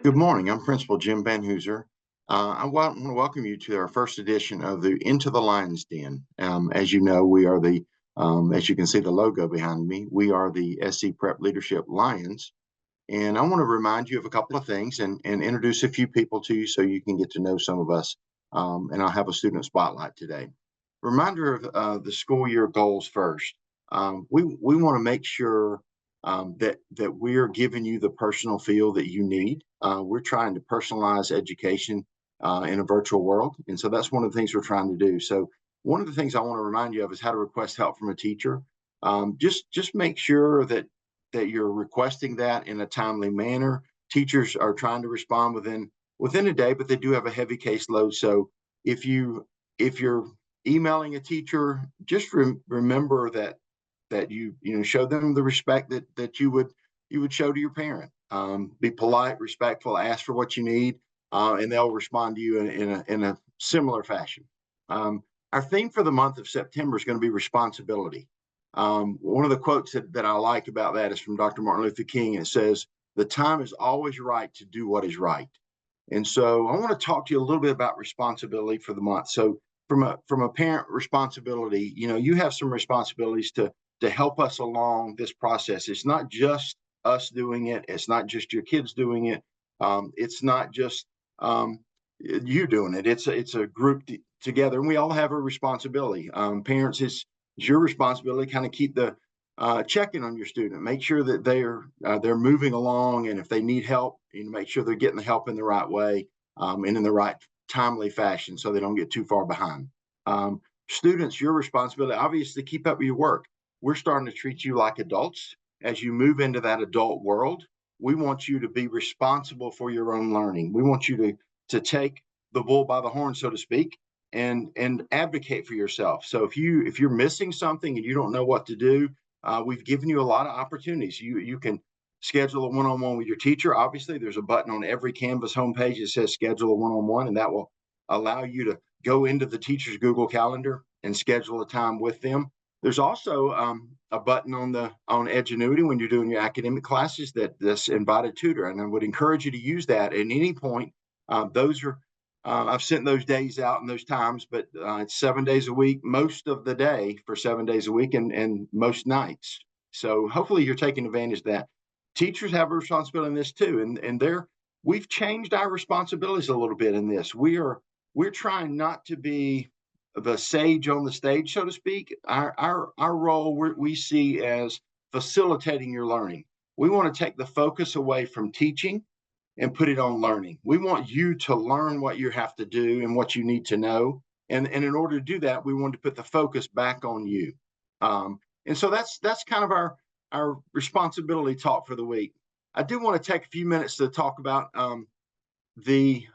Good morning. I'm Principal Jim Van Hooser. I want to welcome you to our first edition of the Into the Lion's Den. As you know, we are as you can see the logo behind me, we are the SC Prep Leadership Lions. And I want to remind you of a couple of things and introduce a few people to you so you can get to know some of us. And I'll have a student spotlight today. Reminder of the school year goals first. We want to make sure that we're giving you the personal feel that you need. We're trying to personalize education in a virtual world, and so that's one of the things we're trying to do. So one of the things I want to remind you of is how to request help from a teacher. Just make sure that you're requesting that in a timely manner. Teachers are trying to respond within a day, but they do have a heavy caseload. So if you're emailing a teacher, just remember that you show them the respect that you would show to your parent. Be polite, respectful, ask for what you need, and they'll respond to you in a similar fashion. Our theme for the month of September is going to be responsibility. One of the quotes that I like about that is from Dr. Martin Luther King. It says, "The time is always right to do what is right." And so I want to talk to you a little bit about responsibility for the month. So from a parent responsibility, you have some responsibilities to help us along this process. It's not just us doing it. It's not just your kids doing it. It's not just you doing it. It's a group together, and we all have a responsibility. Parents, it's your responsibility to kind of keep the checking on your student, make sure that they're moving along, and if they need help, make sure they're getting the help in the right way and in the right timely fashion, so they don't get too far behind. Students, your responsibility, obviously, keep up with your work. We're starting to treat you like adults. As you move into that adult world, we want you to be responsible for your own learning. We want you to take the bull by the horn, so to speak, and advocate for yourself. So if you're missing something and you don't know what to do, we've given you a lot of opportunities. You can schedule a one-on-one with your teacher. Obviously, there's a button on every Canvas homepage that says schedule a one-on-one, and that will allow you to go into the teacher's Google Calendar and schedule a time with them. There's also a button on Edgenuity when you're doing your academic classes that's invited tutor, and I would encourage you to use that at any point. Those are I've sent those days out and those times, but it's 7 days a week, most of the day for 7 days a week, and most nights. So hopefully you're taking advantage of that. Teachers have a responsibility in this too, and we've changed our responsibilities a little bit in this. We're trying not to be the sage on the stage, so to speak. Our role we see as facilitating your learning. We want to take the focus away from teaching and put it on learning. We want you to learn what you have to do and what you need to know. And in order to do that, we want to put the focus back on you. And so that's kind of our responsibility talk for the week. I do want to take a few minutes to talk about the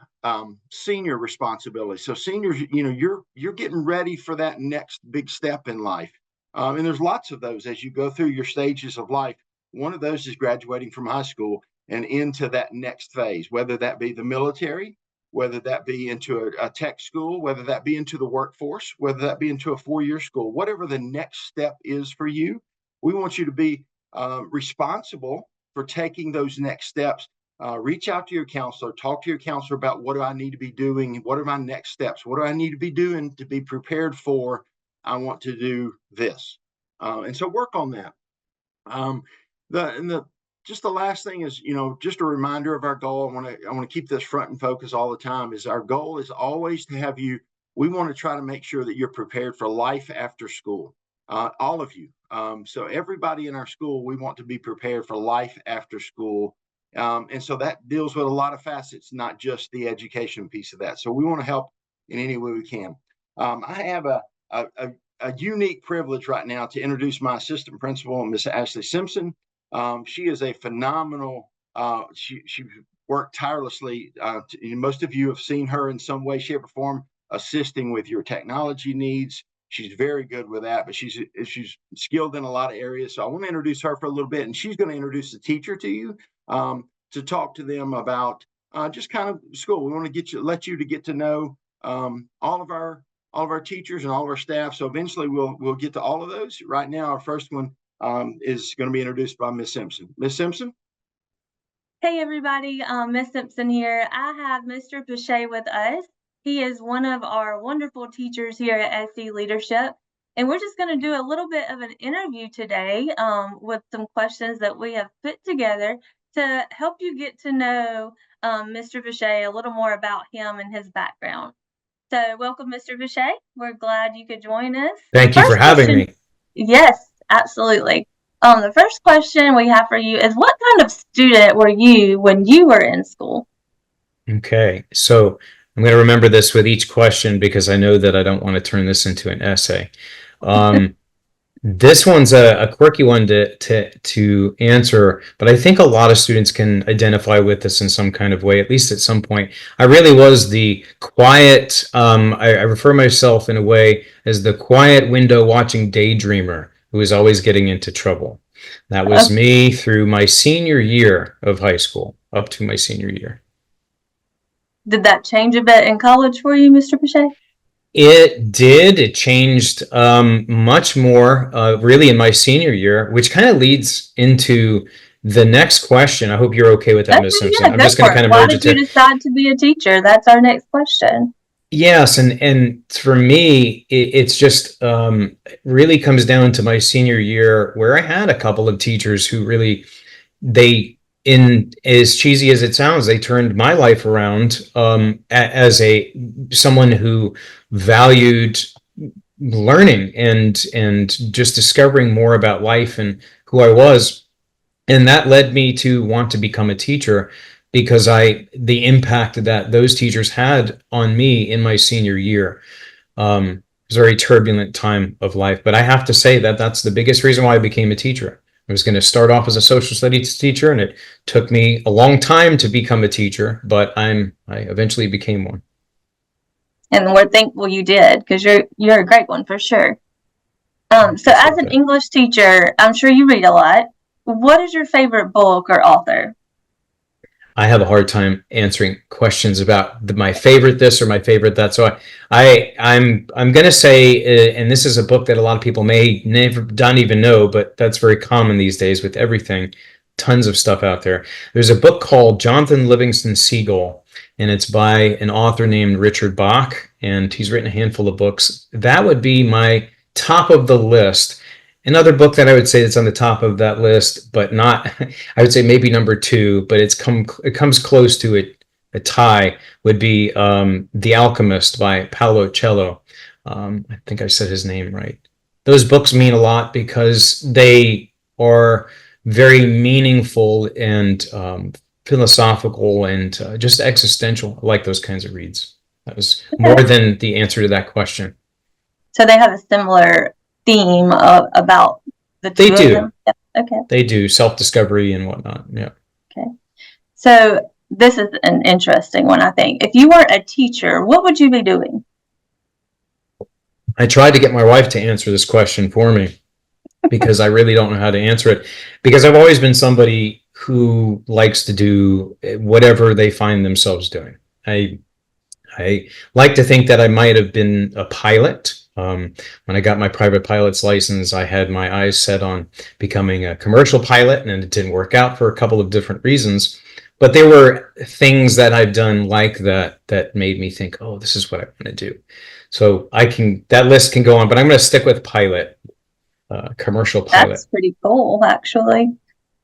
senior responsibility. So seniors, you're getting ready for that next big step in life. And there's lots of those as you go through your stages of life. One of those is graduating from high school and into that next phase, whether that be the military, whether that be into a tech school, whether that be into the workforce, whether that be into a 4-year school, whatever the next step is for you. We want you to be responsible for taking those next steps. Reach out to your counselor, talk to your counselor about what do I need to be doing? What are my next steps? What do I need to be doing to be prepared for? I want to do this. And so work on that. Just the last thing is, just a reminder of our goal. I want to keep this front and focus all the time. Is our goal is always to have you. We want to try to make sure that you're prepared for life after school. All of you. So everybody in our school, we want to be prepared for life after school. And so that deals with a lot of facets, not just the education piece of that. So we want to help in any way we can. I have a unique privilege right now to introduce my assistant principal, Miss Ashley Simpson. She is a phenomenal, she worked tirelessly. Most of you have seen her in some way, shape, or form assisting with your technology needs. She's very good with that, but she's skilled in a lot of areas. So I want to introduce her for a little bit, and she's going to introduce the teacher to you to talk to them about just kind of school. We want to let you to get to know all of our teachers and all of our staff. So eventually we'll get to all of those. Right now, our first one is going to be introduced by Miss Simpson. Miss Simpson? Hey everybody, Miss Simpson here. I have Mr. Boucher with us. He is one of our wonderful teachers here at SE Leadership, and we're just going to do a little bit of an interview today with some questions that we have put together to help you get to know Mr. Boucher a little more about him and his background. So, welcome, Mr. Boucher. We're glad you could join us. The Thank you for first having question, me. yes, absolutely. The first question we have for you is what kind of student were you when you were in school? Okay, so I'm going to remember this with each question because I know that I don't want to turn this into an essay. Um, this one's a quirky one to answer, but I think a lot of students can identify with this in some kind of way, at least at some point. I really was the quiet, I refer myself in a way as the quiet window watching daydreamer who was always getting into trouble. That Uh, was me through my senior year of high school, up to my senior year. did that change a bit in college for you, Mr. Boucher? It did. It changed much more, really, in my senior year, which kind of leads into the next question. I hope you're okay with that, Okay, Ms. Simpson. yeah, I'm go just going for to it. kind of Why merge did it you to decide to be a teacher? That's our next question. yes, and for me, it's just really comes down to my senior year where I had a couple of teachers who really they in as cheesy as it sounds, they turned my life around as a someone who valued learning and just discovering more about life and who I was. And that led me to want to become a teacher because the impact that those teachers had on me in my senior year. It was a very turbulent time of life, but I have to say that that's the biggest reason why I became a teacher. I was going to start off as a social studies teacher, and it took me a long time to become a teacher, but I eventually became one. And we're thankful you did because you're a great one for sure. I So as appreciate an that. English teacher, I'm sure you read a lot. What is your favorite book or author? I have a hard time answering questions about my favorite this or my favorite that. So I'm gonna say, and this is a book that a lot of people may never don't even know, but that's very common these days with everything. Tons of stuff out there. There's a book called Jonathan Livingston Seagull, and it's by an author named Richard Bach, and he's written a handful of books. That would be my top of the list. Another book that I would say that's on the top of that list, but not, I would say maybe number two, but it comes close to it. A tie would be The Alchemist by Paolo Coelho. I think I said his name right. Those books mean a lot because they are very meaningful and philosophical and just existential. I like those kinds of reads. That was more Okay. than the answer to that question. So they have a similar theme about the They two of do. them. Yep. Okay. They do self discovery and whatnot. Yeah. Okay. So this is an interesting one, I think. If you were a teacher, what would you be doing? I tried to get my wife to answer this question for me because I really don't know how to answer it. Because I've always been somebody who likes to do whatever they find themselves doing. I like to think that I might have been a pilot. When I got my private pilot's license, I had my eyes set on becoming a commercial pilot, and it didn't work out for a couple of different reasons. But there were things that I've done like that that made me think, oh, this is what I want to do. So that list can go on, but I'm going to stick with pilot, commercial That's pilot. pretty cool, actually.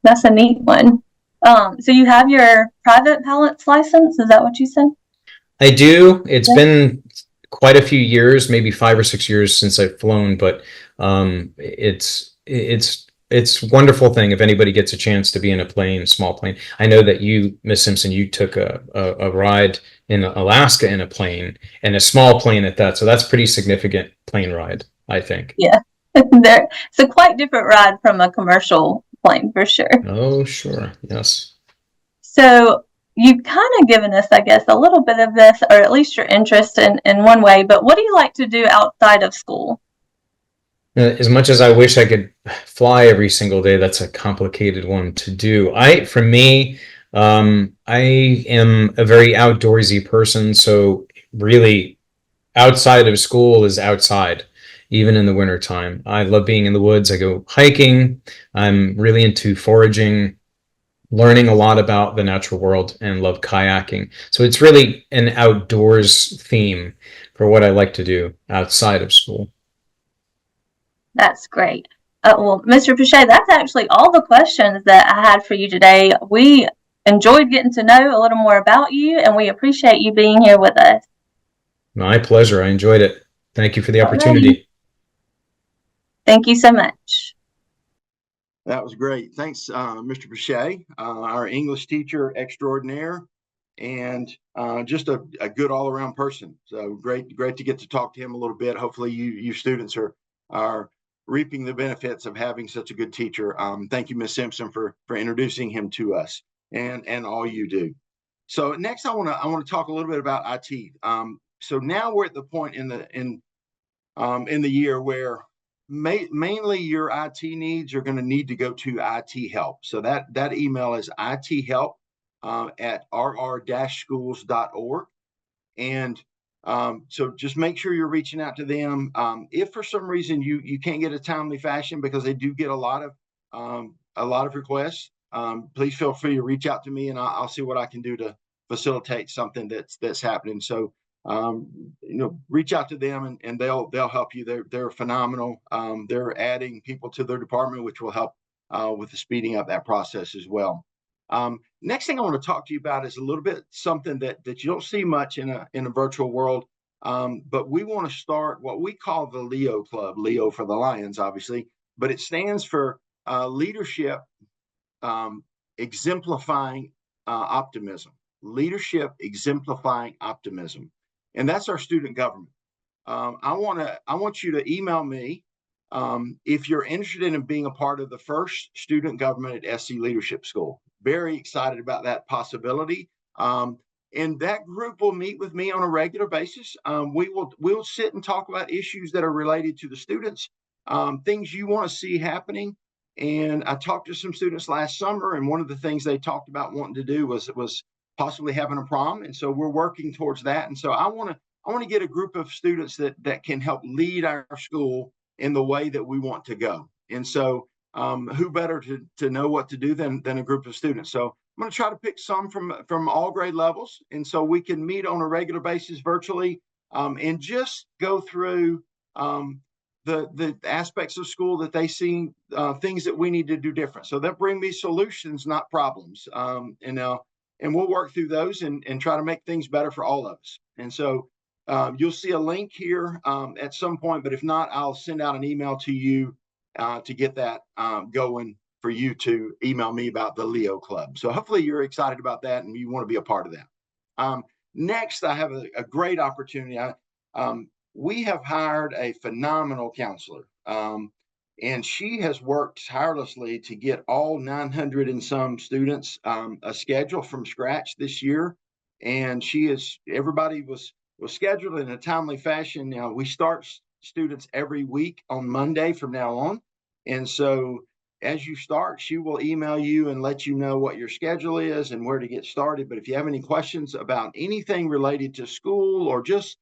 That's a neat one. So you have your private pilot's license? Is that what you said? I do. It's Yeah. been quite a few years, maybe 5 or 6 years since I've flown, but it's a wonderful thing if anybody gets a chance to be in a plane, a small plane. I know that you, Miss Simpson, you took a ride in Alaska in a plane and a small plane at that, so that's pretty significant plane ride, I think. Yeah. It's a quite different ride from a commercial plane for sure. Oh, sure, yes. So you've kind of given us, I guess, a little bit of this, or at least your interest in one way, but what do you like to do outside of school? As much as I wish I could fly every single day, that's a complicated one to do. For me, I am a very outdoorsy person, so really outside of school is outside, even in the wintertime. I love being in the woods. I go hiking. I'm really into foraging. learning a lot about the natural world and love kayaking. So it's really an outdoors theme for what I like to do outside of school. That's great. Well, Mr. Pichet, that's actually all the questions that I had for you today. We enjoyed getting to know a little more about you, and we appreciate you being here with us. My pleasure. I enjoyed it. Thank you for the All right. opportunity. Thank you so much. That was great. Thanks, Mr. Boucher, our English teacher extraordinaire, and just a good all-around person. So great to get to talk to him a little bit. Hopefully, you students are reaping the benefits of having such a good teacher. Thank you, Ms. Simpson, for introducing him to us, and all you do. So next, I want to talk a little bit about IT. So now we're at the point in the year where mainly your IT needs are going to need to go to IT help. So that email is ithelp at rr-schools.org. And so just make sure you're reaching out to them. If for some reason you can't get a timely fashion, because they do get a lot of requests, please feel free to reach out to me, and I'll see what I can do to facilitate something that's happening. So reach out to them, and they'll help you. They're phenomenal. They're adding people to their department, which will help with the speeding up that process as well. Next thing I want to talk to you about is a little bit something that you don't see much in a virtual world, but we want to start what we call the Leo Club. Leo for the Lions, obviously, but it stands for leadership exemplifying optimism. Leadership exemplifying optimism, and that's our student government. I want you to email me if you're interested in being a part of the first student government at SC Leadership School. Very excited about that possibility. And that group will meet with me on a regular basis. We'll sit and talk about issues that are related to the students, things you want to see happening. And I talked to some students last summer, and one of the things they talked about wanting to do was possibly having a prom. And so we're working towards that. And so I want to get a group of students that can help lead our school in the way that we want to go. And so who better to know what to do than a group of students? So I'm going to try to pick some from all grade levels. And so we can meet on a regular basis virtually and just go through the aspects of school that they see, things that we need to do different. So they'll bring me solutions, not problems. And we'll work through those and try to make things better for all of us. And so you'll see a link here at some point, but if not, I'll send out an email to you to get that going for you to email me about the Leo Club. So hopefully you're excited about that and you want to be a part of that. Next, I have a great opportunity. We have hired a phenomenal counselor, and she has worked tirelessly to get all 900 and some students a schedule from scratch this year. And everybody was scheduled in a timely fashion. Now we start students every week on Monday from now on. And so as you start, she will email you and let you know what your schedule is and where to get started. But if you have any questions about anything related to school or just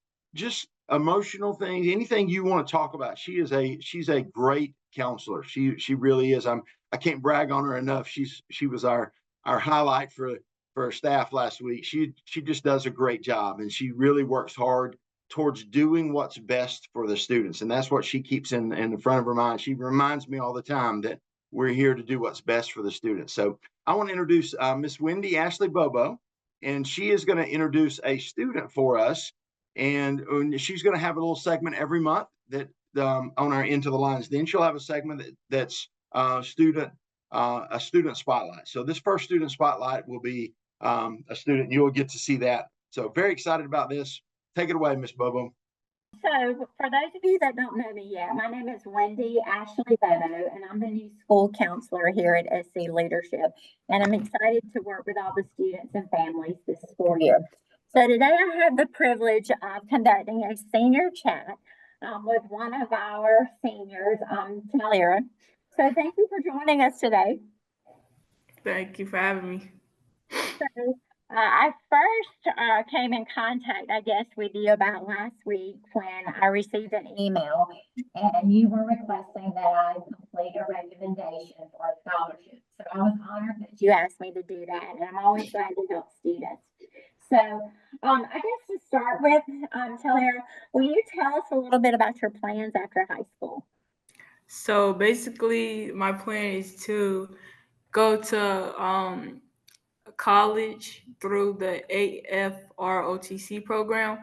emotional things, anything you want to talk about, she's a great counselor. She really is. I can't brag on her enough. She was our highlight for our staff last week. She just does a great job, and she really works hard towards doing what's best for the students. And that's what she keeps in the front of her mind. She reminds me all the time that we're here to do what's best for the students. So I want to introduce Miss Wendy Ashley Bobo, and she is going to introduce a student for us. And she's going to have a little segment every month that on our Into the Lines. Then she'll have a segment that's a student spotlight. So this first student spotlight will be a student. You'll get to see that. So very excited about this. Take it away, Miss Bobo. So for those of you that don't know me yet, my name is Wendy Ashley Bobo, and I'm the new school counselor here at SC Leadership. And I'm excited to work with all the students and families this school year. So today I have the privilege of conducting a senior chat with one of our seniors, Talyra. So thank you for joining us today. Thank you for having me. So I first came in contact, I guess, with you about last week when I received an email and you were requesting that I complete a recommendation for a scholarship. So I was honored that you asked me to do that, and I'm always glad to help students. So I guess to start with, Taylor, will you tell us a little bit about your plans after high school? So basically, my plan is to go to college through the AFROTC program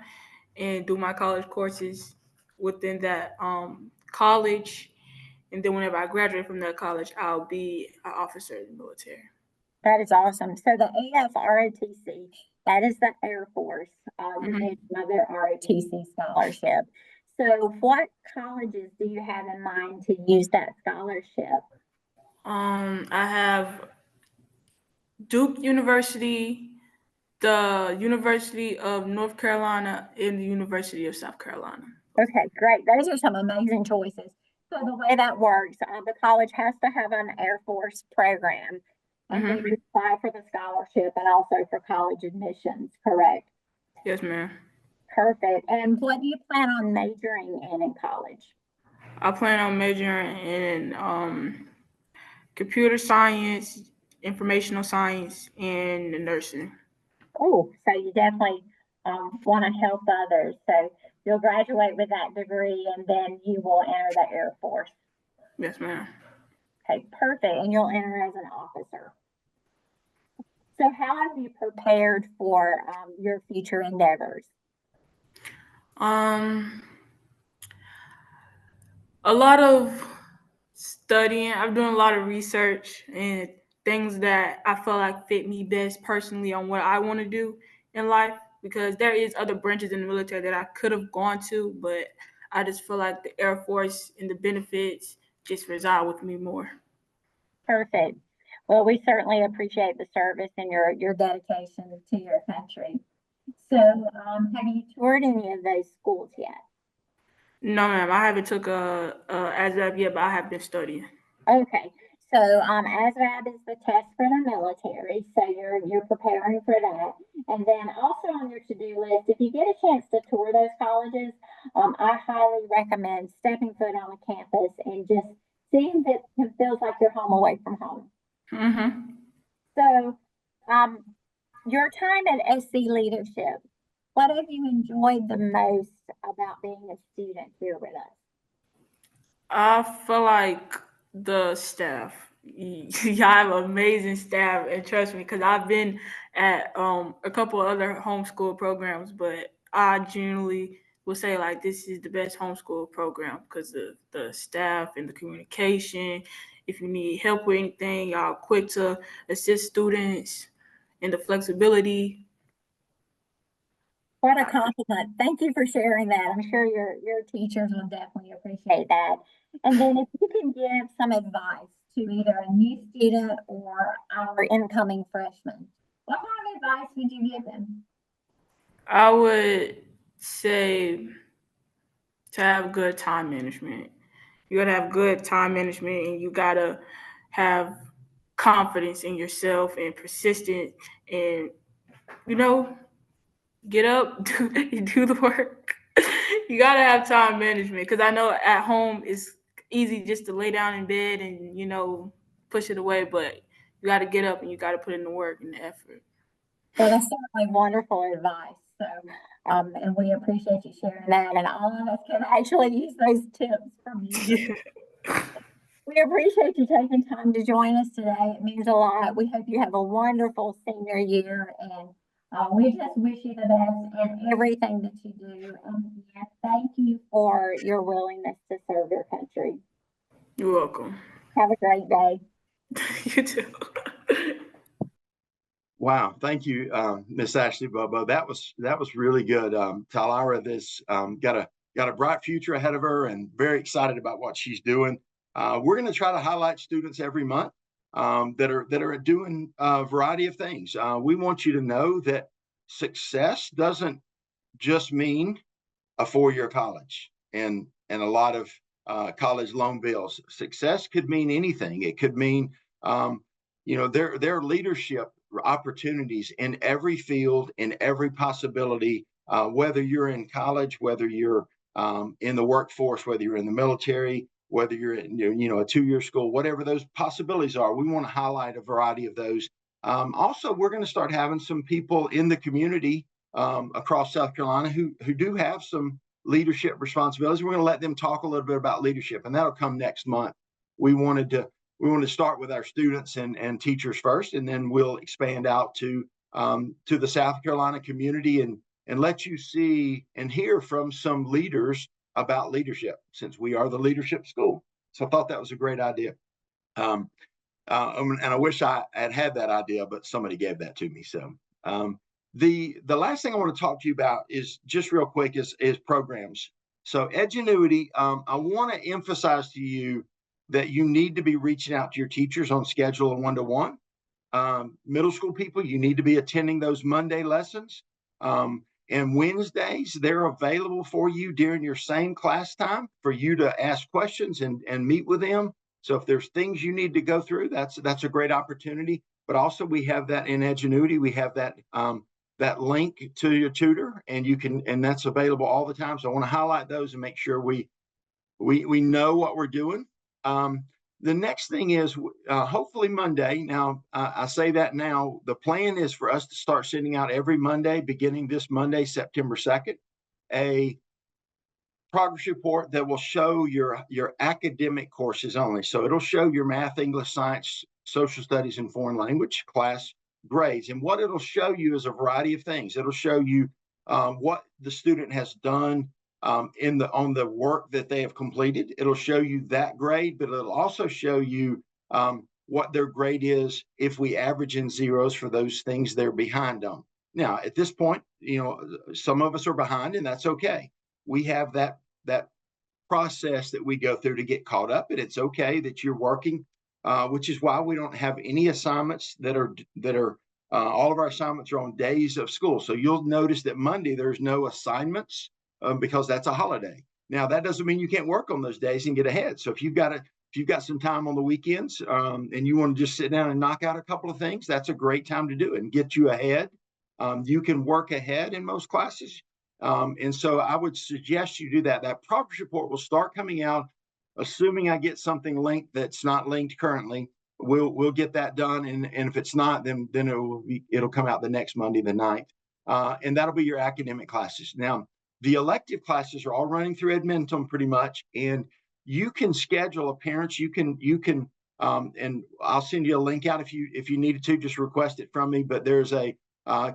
and do my college courses within that college. And then whenever I graduate from that college, I'll be an officer in the military. That is awesome. So the AFROTC, that is the Air Force. You Mhm. mentioned another ROTC scholarship. So what colleges do you have in mind to use that scholarship? I have Duke University, the University of North Carolina, and the University of South Carolina. Okay, great. Those are some amazing choices. So the way that works, the college has to have an Air Force program, and then you apply for the scholarship and also for college admissions, correct? Yes, ma'am. Perfect. And what do you plan on majoring in college? I plan on majoring in computer science, informational science, and nursing. Oh, so you definitely want to help others. So you'll graduate with that degree and then you will enter the Air Force. Yes, ma'am. Okay, perfect. And you'll enter as an officer. So how have you prepared for your future endeavors? A lot of studying. I'm doing a lot of research and things that I feel like fit me best personally on what I want to do in life, because there is other branches in the military that I could have gone to, but I just feel like the Air Force and the benefits just reside with me more. Perfect. Well, we certainly appreciate the service and your dedication to your country. So have you toured any of those schools yet? No, ma'am, I haven't took a ASVAB yet, but I have been studying. Okay, so ASVAB is the test for the military, so you're preparing for that. And then also on your to-do list, if you get a chance to tour those colleges, I highly recommend stepping foot on a campus and just seeing that it feels like you're home away from home. Mm-hmm. So, your time at SC Leadership, what have you enjoyed the most about being a student here with us? I feel like the staff. Y'all have amazing staff, and trust me, because I've been at a couple of other homeschool programs, but I genuinely will say like this is the best homeschool program because of the staff and the communication. If you need help with anything, y'all quick to assist students, and the flexibility. What a compliment. Thank you for sharing that. I'm sure your teachers will definitely appreciate that. And then if you can give some advice to either a new student or our incoming freshmen, what kind of advice would you give them? I would say to have good time management. You gotta have good time management, and you gotta have confidence in yourself and persistent, and you know, get up, do the work. You gotta have time management, because I know at home it's easy just to lay down in bed and push it away, but you gotta get up and you gotta put in the work and the effort. Well, that's certainly wonderful advice. So, and we appreciate you sharing that. And all of us can actually use those tips from you. Yeah. We appreciate you taking time to join us today. It means a lot. We hope you have a wonderful senior year, and we just wish you the best in everything that you do. And yes, thank you for your willingness to serve your country. You're welcome. Have a great day. You too. Wow, thank you, Miss Ashley Bobo. That was really good. Talara this got a bright future ahead of her, and very excited about what she's doing. We're going to try to highlight students every month that are doing a variety of things. We want you to know that success doesn't just mean a 4-year college and a lot of college loan bills. Success could mean anything. It could mean their leadership opportunities in every field, in every possibility, whether you're in college, whether you're in the workforce, whether you're in the military, whether you're in a 2-year school, whatever those possibilities are. We want to highlight a variety of those. Also, we're going to start having some people in the community across South Carolina who do have some leadership responsibilities. We're going to let them talk a little bit about leadership, and that'll come next month. We wanted to start with our students and teachers first, and then we'll expand out to the South Carolina community and let you see and hear from some leaders about leadership, since we are the leadership school. So I thought that was a great idea. And I wish I had that idea, but somebody gave that to me. So the last thing I want to talk to you about is just real quick is programs. So Edgenuity, I want to emphasize to you that you need to be reaching out to your teachers on schedule and one-to-one. Middle school people, you need to be attending those Monday lessons. And Wednesdays, they're available for you during your same class time for you to ask questions and meet with them. So if there's things you need to go through, that's a great opportunity. But also we have that in Edgenuity. We have that link to your tutor, and that's available all the time. So I want to highlight those and make sure we know what we're doing. The next thing is hopefully Monday. Now, I say that now. The plan is for us to start sending out every Monday, beginning this Monday, September 2nd, a progress report that will show your academic courses only. So it'll show your math, English, science, social studies, and foreign language class grades. And what it'll show you is a variety of things. It'll show you what the student has done on the work that they have completed. It'll show you that grade, but it'll also show you what their grade is if we average in zeros for those things they're behind on. Now, at this point, some of us are behind, and that's okay. We have that process that we go through to get caught up, and it's okay that you're working, which is why we don't have any assignments that are all of our assignments are on days of school. So you'll notice that Monday there's no assignments because that's a holiday. Now that doesn't mean you can't work on those days and get ahead. So if you've got some time on the weekends and you want to just sit down and knock out a couple of things, that's a great time to do it and get you ahead. You can work ahead in most classes. And so I would suggest you do that. That progress report will start coming out, assuming I get something linked that's not linked currently. We'll get that done, and if it's not, then it'll come out the next Monday, the 9th, and that'll be your academic classes. Now, the elective classes are all running through Edmentum pretty much, and you can schedule a parents. You can, and I'll send you a link out if you needed to. Just request it from me. But there's a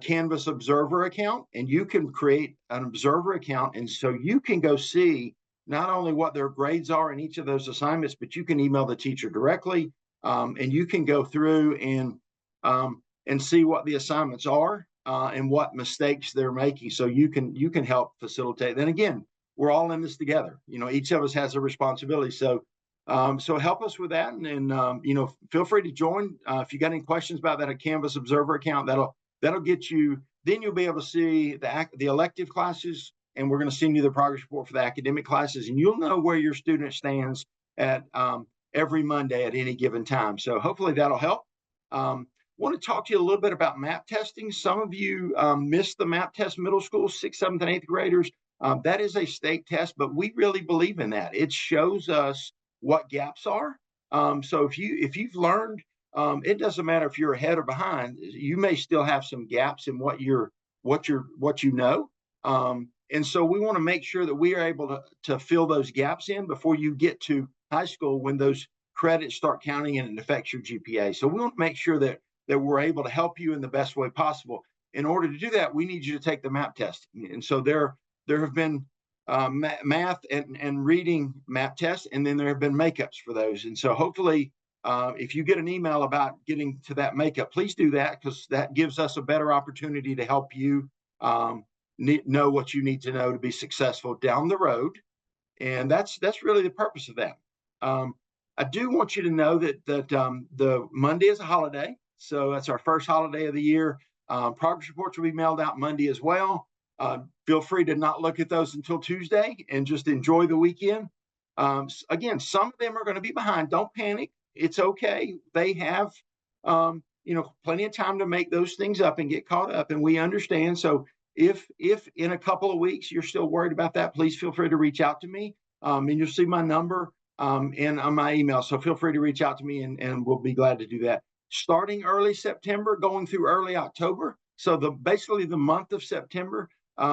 Canvas Observer account, and you can create an Observer account, and so you can go see not only what their grades are in each of those assignments, but you can email the teacher directly, and you can go through and see what the assignments are and what mistakes they're making. So you can help facilitate. Then again, we're all in this together. Each of us has a responsibility. So help us with that, and feel free to join if you got any questions about that. A Canvas Observer account that'll get you. Then you'll be able to see the elective classes, and we're going to send you the progress report for the academic classes, and you'll know where your student stands at every Monday at any given time. So hopefully that'll help. Want to talk to you a little bit about MAP testing. Some of you missed the MAP test, middle school, 6th, 7th, and 8th graders. That is a state test, but we really believe in that. It shows us what gaps are. So if you've learned, it doesn't matter if you're ahead or behind. You may still have some gaps in what you know. And so we want to make sure that we are able to fill those gaps in before you get to high school, when those credits start counting and it affects your GPA. So we want to make sure that we're able to help you in the best way possible. In order to do that, we need you to take the MAP test. And so there have been math and reading MAP tests, and then there have been makeups for those. And so hopefully, if you get an email about getting to that makeup, please do that, because that gives us a better opportunity to help you know what you need to know to be successful down the road. And that's really the purpose of that. I do want you to know that the Monday is a holiday. So that's our first holiday of the year. Progress reports will be mailed out Monday as well. Feel free to not look at those until Tuesday and just enjoy the weekend. Again, some of them are going to be behind. Don't panic. It's okay. They have, plenty of time to make those things up and get caught up, and we understand. So if in a couple of weeks you're still worried about that, please feel free to reach out to me. And you'll see my number and on my email. So feel free to reach out to me, and we'll be glad to do that. Starting early September, going through early October. So basically the month of September,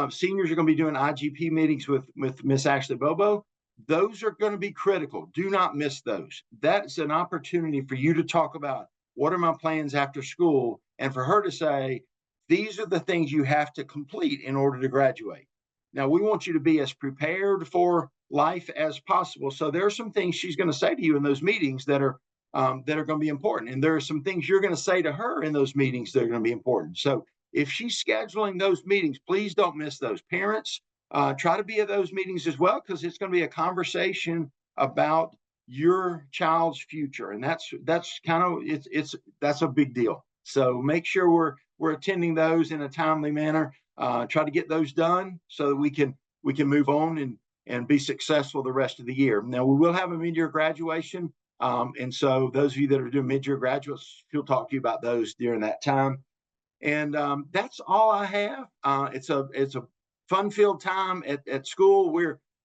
seniors are going to be doing IGP meetings with Miss Ashley Bobo. Those are going to be critical. Do not miss those. That's an opportunity for you to talk about what are my plans after school, and for her to say, these are the things you have to complete in order to graduate. Now, we want you to be as prepared for life as possible. So there are some things she's going to say to you in those meetings that are going to be important. And there are some things you're going to say to her in those meetings that are going to be important. So if she's scheduling those meetings, please don't miss those. Parents, try to be at those meetings as well, because it's going to be a conversation about your child's future. And that's kind of, that's a big deal. So make sure we're attending those in a timely manner. Try to get those done so that we can move on and be successful the rest of the year. Now, we will have a mid-year graduation. And so those of you that are doing mid-year graduates, she'll talk to you about those during that time. And that's all I have. It's a fun-filled time at school.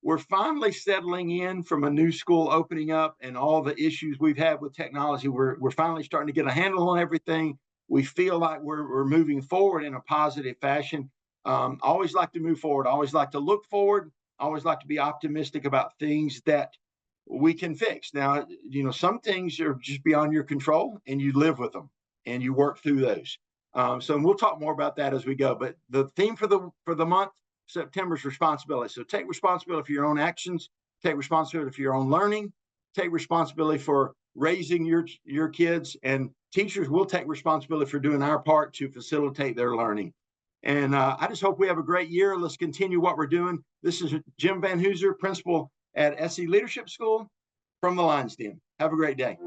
We're finally settling in from a new school opening up, and all the issues we've had with technology. We're finally starting to get a handle on everything. We feel like we're moving forward in a positive fashion. Always like to move forward. Always like to look forward. Always like to be optimistic about things that we can fix. Now, some things are just beyond your control, and you live with them and you work through those. So we'll talk more about that as we go. But the theme for the month, September, is responsibility. So take responsibility for your own actions. Take responsibility for your own learning. Take responsibility for raising your kids, and teachers will take responsibility for doing our part to facilitate their learning. And I just hope we have a great year. Let's continue what we're doing. This is Jim Van Hooser, principal at SE Leadership School, from the Lions Den. Have a great day.